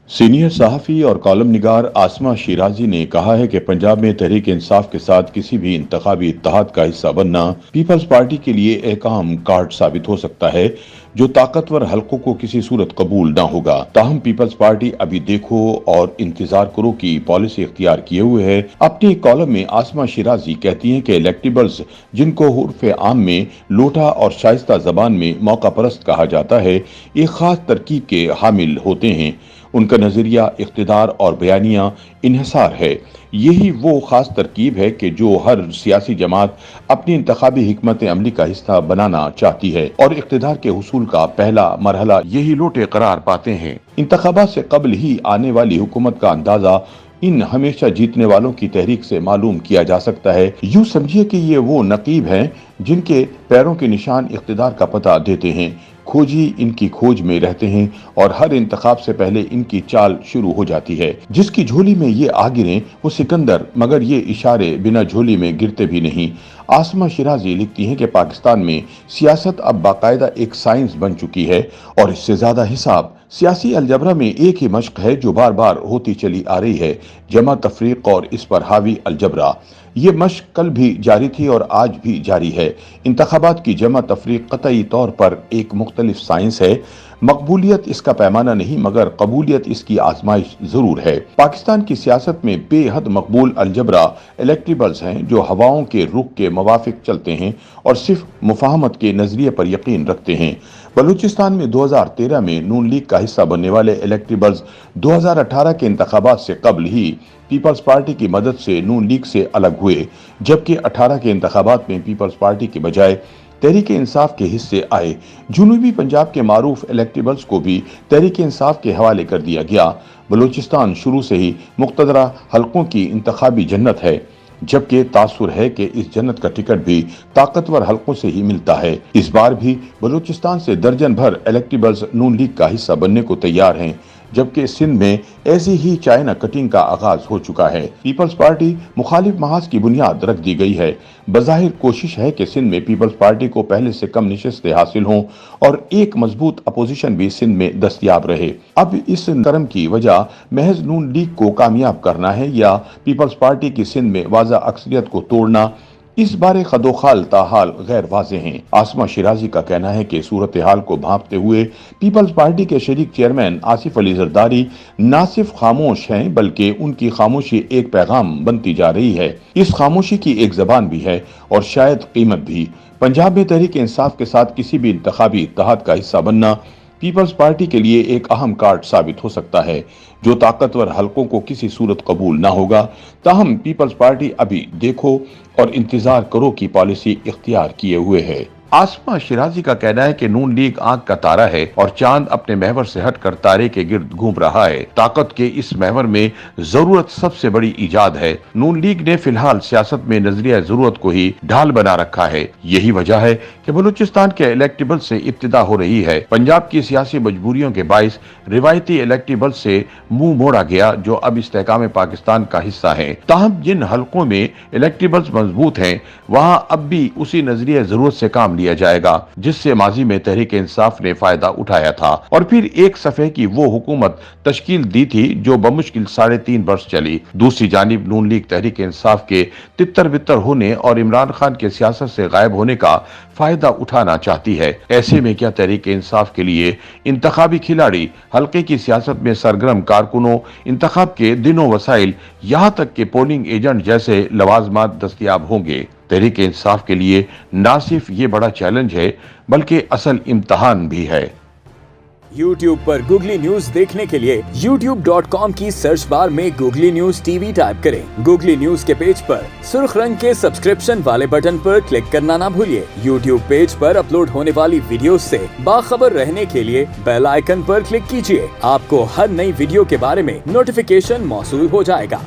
Senior सहाफ़ी और column निगार आसमा शिराजी ने कहा है कि पंजाब में तहरीक इंसाफ के साथ किसी भी इंतखाबी इत्तेहाद का हिस्सा बनना पीपल्स पार्टी के लिए एक अहम कार्ड साबित हो सकता है जो ताकतवर हलकों को किसी सूरत कबूल न होगा। ताहम पीपल्स पार्टी अभी देखो और इंतजार करो की पॉलिसी इख्तियार किए हुए है। अपनी कॉलम में आसमा शिराजी कहती हैं कि इलेक्टेबल्स, जिनको उर्फ आम में लोटा और शाइस्ता जबान में मौका परस्त कहा जाता है, एक खास तरकीब के हामिल होते हैं। उनका नजरिया इख्तिदार और बयानिया इन्हिसार है। यही वो खास तरकीब है कि जो हर सियासी जमात अपनी इंतखाबी हिकमत अमली का हिस्सा बनाना चाहती है और इख्तिदार के हुसूल का पहला मरहला यही लोटे करार पाते हैं। इंतखाबात से कबल ही आने वाली हुकूमत का अंदाजा इन हमेशा जीतने वालों की तहरीक से मालूम किया जा सकता है। यूं समझिए कि ये वो नकीब हैं जिनके पैरों के निशान इख्तिदार का पता देते हैं। खोजी इनकी खोज में रहते हैं और हर इंतखाब से पहले इनकी चाल शुरू हो जाती है। जिसकी झोली में ये आ गिरे वो सिकंदर, मगर ये इशारे बिना झोली में गिरते भी नहीं। आसमा शिराजी लिखती हैं कि पाकिस्तान में सियासत अब बाकायदा एक साइंस बन चुकी है और इससे ज्यादा हिसाब सियासी अलजबरा में एक ही मश्क है जो बार बार होती चली आ रही है, जमा तफरीक और इस पर हावी अलजबरा। ये मश्क कल भी जारी थी और आज भी जारी है। इंतखाबात की जमा तफरीक कतई तौर पर एक मुख्तलिफ साइंस है। मकबूलियत इसका पैमाना नहीं मगर कबूलियत इसकी आजमाइश जरूर है। पाकिस्तान की सियासत में बेहद मकबूल अलजबरा इलेक्टेबल्स हैं जो हवाओं के रुख के मुवाफिक चलते हैं और सिर्फ मुफाहमत के नजरिए पर यकीन रखते हैं। बलूचिस्तान में 2013 में नून लीग का हिस्सा बनने वाले इलेक्टेबल्स 2018 के इंतखाबात से कबल ही पीपल्स पार्टी की मदद से नून लीग से अलग हुए, जबकि 18 के इंतखाबात में पीपल्स पार्टी के बजाय तहरीक इंसाफ के हिस्से आए। जुनूबी पंजाब के मारूफ इलेक्टेबल्स को भी तहरीक इंसाफ के हवाले कर दिया गया। बलूचिस्तान शुरू से ही मुख्तदरा हलकों की इंतखाबी जन्नत है, जबकि तासुर है कि इस जन्नत का टिकट भी ताकतवर हलकों से ही मिलता है। इस बार भी बलूचिस्तान से दर्जन भर इलेक्टेबल्स नून लीग का हिस्सा बनने को तैयार हैं, जबकि सिंध में ऐसी ही चाइना कटिंग का आगाज हो चुका है। पीपल्स पार्टी मुखालिफ महाज की बुनियाद रख दी गई है। बज़ाहिर कोशिश है कि सिंध में पीपल्स पार्टी को पहले से कम निशस्तें हासिल हों और एक मजबूत अपोजिशन भी सिंध में दस्तयाब रहे। अब इस करम की वजह महज नून लीग को कामयाब करना है या पीपल्स पार्टी की सिंध में वाज़ा अक्सरियत को तोड़ना, इस बारे खदोखाल ताहाल गैर वाज़ेह हैं। आसमा शिराजी का कहना है कि सूरत हाल को भांपते हुए पीपल्स पार्टी के शरीक चेयरमैन आसिफ अली जरदारी न सिर्फ खामोश हैं बल्कि उनकी खामोशी एक पैगाम बनती जा रही है। इस खामोशी की एक जबान भी है और शायद कीमत भी। पंजाब में तहरीक इंसाफ के साथ किसी भी इंतखाबी इत्तेहाद का हिस्सा बनना पीपल्स पार्टी के लिए एक अहम कार्ड साबित हो सकता है जो ताकतवर हलकों को किसी सूरत कबूल ना होगा। ताहम पीपल्स पार्टी अभी देखो और इंतजार करो की पॉलिसी इख्तियार किए हुए है। आसमा शिराजी का कहना है कि नून लीग आंख का तारा है और चांद अपने महवर से हटकर तारे के गिर्द घूम रहा है। ताकत के इस महवर में जरूरत सबसे बड़ी इजाद है। नून लीग ने फिलहाल सियासत में नजरिया जरूरत को ही ढाल बना रखा है। यही वजह है कि बलूचिस्तान के इलेक्टेबल से इब्तिदा हो रही है। पंजाब की सियासी मजबूरियों के बाइस रिवायती इलेक्टेबल से मुंह मोड़ा गया जो अब इस्तेहकाम पाकिस्तान का हिस्सा है। ताहम जिन हलकों में इलेक्टेबल्स मजबूत हैं वहां अब भी उसी नजरिया जरूरत से काम लिया जाएगा जिससे माजी में तहरीक इंसाफ ने फायदा उठाया था और फिर एक सफे की वो हुकूमत तश्कील दी थी जो बमुश्किल 3.5 वर्ष चली। दूसरी जानिब नून लीग तहरीक इंसाफ के तितर बितर होने और इमरान खान के सियासत से गायब होने का फायदा उठाना चाहती है। ऐसे में क्या तहरीक इंसाफ के लिए इंतखाबी खिलाड़ी, हल्के की सियासत में सरगर्म कारकुनों, इंतखाब के दिनों वसाइल, यहाँ तक के पोलिंग एजेंट जैसे लवाजमात दस्तयाब होंगे? तहरीक इंसाफ के लिए न सिर्फ ये बड़ा चैलेंज है बल्कि असल इम्तहान भी है। YouTube पर गूगली न्यूज देखने के लिए youtube.com की सर्च बार में गूगली न्यूज टीवी टाइप करें। गूगली न्यूज के पेज पर सुर्ख रंग के सब्सक्रिप्शन वाले बटन पर क्लिक करना ना भूलिए। YouTube पेज पर अपलोड होने वाली वीडियो से बाखबर रहने के लिए बेल आइकन पर क्लिक कीजिए। आपको हर नई वीडियो के बारे में नोटिफिकेशन मौसूल हो जाएगा।